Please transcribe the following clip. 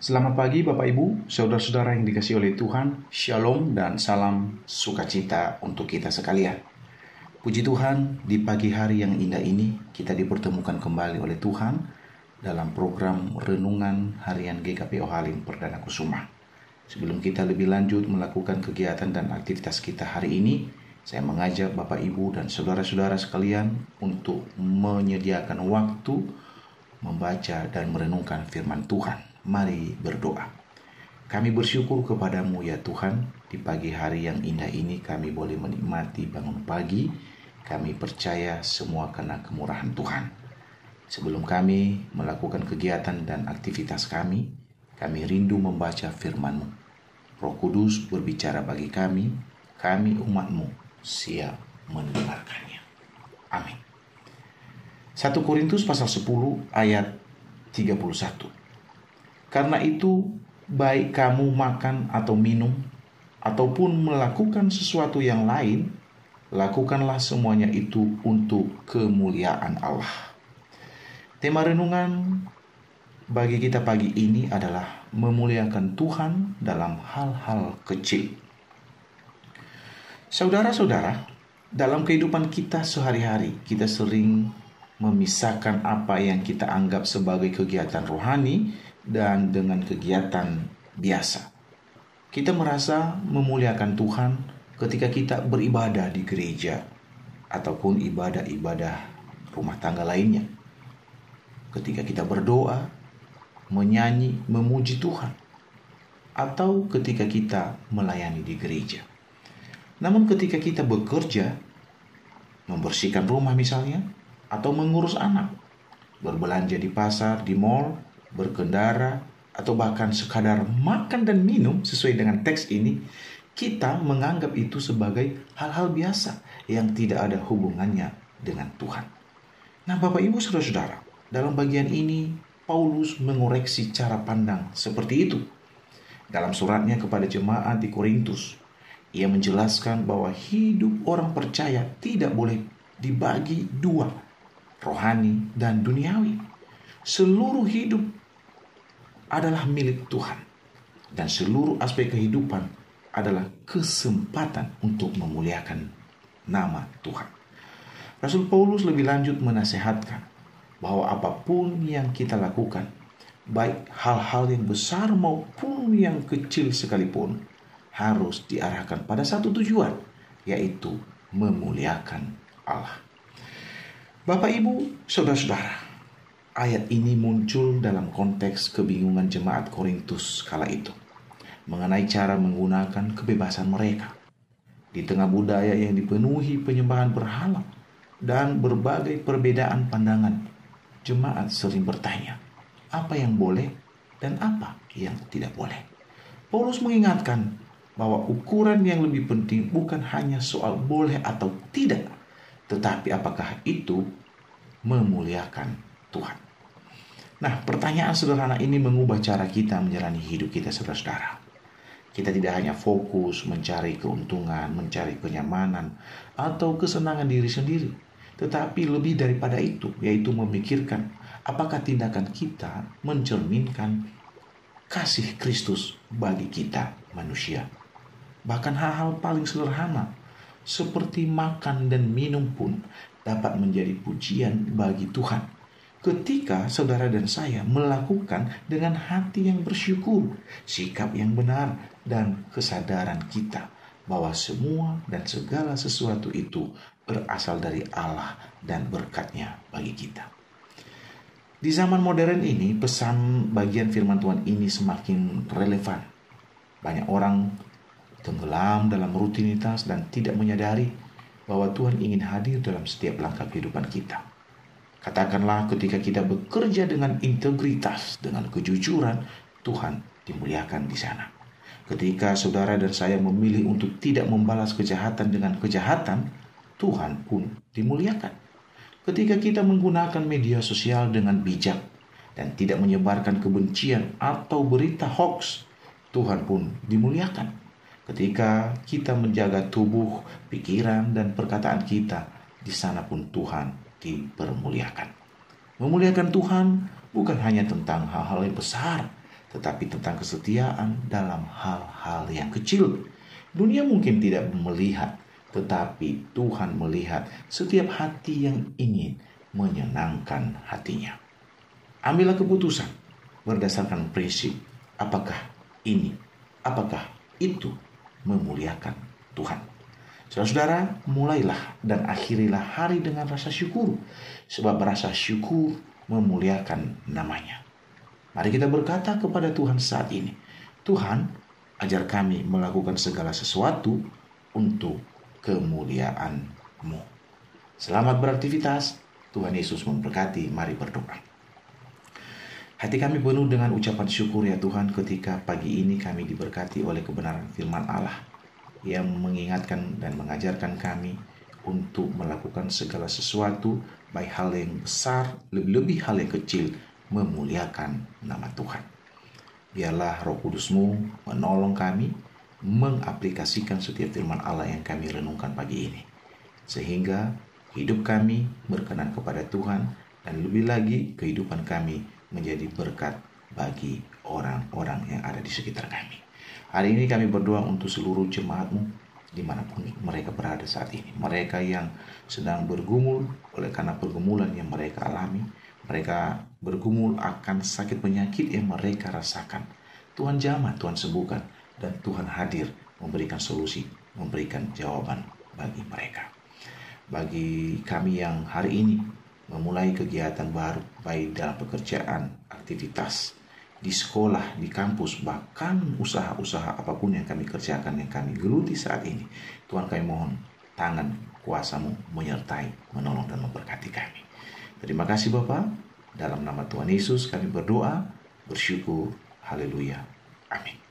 Selamat pagi Bapak Ibu, saudara-saudara yang dikasihi oleh Tuhan. Shalom dan salam sukacita untuk kita sekalian. Puji Tuhan, di pagi hari yang indah ini kita dipertemukan kembali oleh Tuhan dalam program Renungan Harian GKPO Halim Perdana Kusuma. Sebelum kita lebih lanjut melakukan kegiatan dan aktivitas kita hari ini, saya mengajak Bapak Ibu dan saudara-saudara sekalian untuk menyediakan waktu membaca dan merenungkan firman Tuhan. Mari berdoa. Kami bersyukur kepadamu ya Tuhan, di pagi hari yang indah ini kami boleh menikmati bangun pagi. Kami percaya semua karena kemurahan Tuhan. Sebelum kami melakukan kegiatan dan aktivitas kami rindu membaca firman-Mu. Roh Kudus berbicara bagi kami umat-Mu siap mendengarkannya. Amin. 1 Korintus pasal 10 ayat 31. Karena itu, baik kamu makan atau minum, ataupun melakukan sesuatu yang lain, lakukanlah semuanya itu untuk kemuliaan Allah. Tema renungan bagi kita pagi ini adalah memuliakan Tuhan dalam hal-hal kecil. Saudara-saudara, dalam kehidupan kita sehari-hari, kita sering memisahkan apa yang kita anggap sebagai kegiatan rohani dan dengan kegiatan biasa. Kita merasa memuliakan Tuhan ketika kita beribadah di gereja ataupun ibadah-ibadah rumah tangga lainnya. Ketika kita berdoa, menyanyi, memuji Tuhan, atau ketika kita melayani di gereja. Namun ketika kita bekerja, membersihkan rumah misalnya, atau mengurus anak, berbelanja di pasar, di mal, berkendara, atau bahkan sekadar makan dan minum sesuai dengan teks ini, kita menganggap itu sebagai hal-hal biasa yang tidak ada hubungannya dengan Tuhan. Nah, Bapak Ibu Saudara-saudara, dalam bagian ini Paulus mengoreksi cara pandang seperti itu. Dalam suratnya kepada jemaat di Korintus, ia menjelaskan bahwa hidup orang percaya tidak boleh dibagi dua, rohani dan duniawi. Seluruh hidup adalah milik Tuhan, dan seluruh aspek kehidupan adalah kesempatan untuk memuliakan nama Tuhan. Rasul Paulus lebih lanjut menasehatkan bahwa apapun yang kita lakukan, baik hal-hal yang besar maupun yang kecil sekalipun, harus diarahkan pada satu tujuan, yaitu memuliakan Allah. Bapak, Ibu, Saudara-saudara, ayat ini muncul dalam konteks kebingungan jemaat Korintus kala itu mengenai cara menggunakan kebebasan mereka. Di tengah budaya yang dipenuhi penyembahan berhala dan berbagai perbedaan pandangan, jemaat sering bertanya, apa yang boleh dan apa yang tidak boleh. Paulus mengingatkan bahwa ukuran yang lebih penting bukan hanya soal boleh atau tidak, tetapi apakah itu memuliakan Tuhan. Nah, pertanyaan sederhana ini mengubah cara kita menjalani hidup kita, saudara-saudara. Kita tidak hanya fokus mencari keuntungan, mencari kenyamanan, atau kesenangan diri sendiri, tetapi lebih daripada itu, yaitu memikirkan apakah tindakan kita mencerminkan kasih Kristus bagi kita manusia. Bahkan hal-hal paling sederhana, seperti makan dan minum pun dapat menjadi pujian bagi Tuhan ketika saudara dan saya melakukan dengan hati yang bersyukur, sikap yang benar, dan kesadaran kita bahwa semua dan segala sesuatu itu berasal dari Allah dan berkatnya bagi kita. Di zaman modern ini, pesan bagian firman Tuhan ini semakin relevan. Banyak orang tenggelam dalam rutinitas dan tidak menyadari bahwa Tuhan ingin hadir dalam setiap langkah kehidupan kita. Katakanlah ketika kita bekerja dengan integritas, dengan kejujuran, Tuhan dimuliakan di sana. Ketika saudara dan saya memilih untuk tidak membalas kejahatan dengan kejahatan, Tuhan pun dimuliakan. Ketika kita menggunakan media sosial dengan bijak dan tidak menyebarkan kebencian atau berita hoax, Tuhan pun dimuliakan. Ketika kita menjaga tubuh, pikiran, dan perkataan kita, di sana pun Tuhan dipermuliakan. Memuliakan Tuhan bukan hanya tentang hal-hal yang besar, tetapi tentang kesetiaan dalam hal-hal yang kecil. Dunia mungkin tidak melihat, tetapi Tuhan melihat setiap hati yang ingin menyenangkan hatinya. Ambillah keputusan berdasarkan prinsip apakah ini, apakah itu memuliakan Tuhan. Saudara-saudara, mulailah dan akhirilah hari dengan rasa syukur, sebab rasa syukur memuliakan namanya. Mari kita berkata kepada Tuhan saat ini, Tuhan, ajar kami melakukan segala sesuatu untuk kemuliaan-Mu. Selamat beraktivitas, Tuhan Yesus memberkati, mari berdoa. Hati kami penuh dengan ucapan syukur ya Tuhan, ketika pagi ini kami diberkati oleh kebenaran firman Allah yang mengingatkan dan mengajarkan kami untuk melakukan segala sesuatu, baik hal yang besar, lebih-lebih hal yang kecil, memuliakan nama Tuhan. Biarlah Roh Kudus-Mu menolong kami mengaplikasikan setiap firman Allah yang kami renungkan pagi ini, sehingga hidup kami berkenan kepada Tuhan, dan lebih lagi kehidupan kami menjadi berkat bagi orang-orang yang ada di sekitar kami. Hari ini kami berdoa untuk seluruh jemaat-Mu dimanapun mereka berada saat ini. Mereka yang sedang bergumul oleh karena pergumulan yang mereka alami, mereka bergumul akan sakit penyakit yang mereka rasakan. Tuhan jamah, Tuhan sembuhkan, dan Tuhan hadir memberikan solusi, memberikan jawaban bagi mereka. Bagi kami yang hari ini memulai kegiatan baru, baik dalam pekerjaan, aktivitas, di sekolah, di kampus, bahkan usaha-usaha apapun yang kami kerjakan, yang kami geluti saat ini, Tuhan kami mohon tangan kuasa-Mu menyertai, menolong dan memberkati kami. Terima kasih Bapa, dalam nama Tuhan Yesus kami berdoa, bersyukur, haleluya, amin.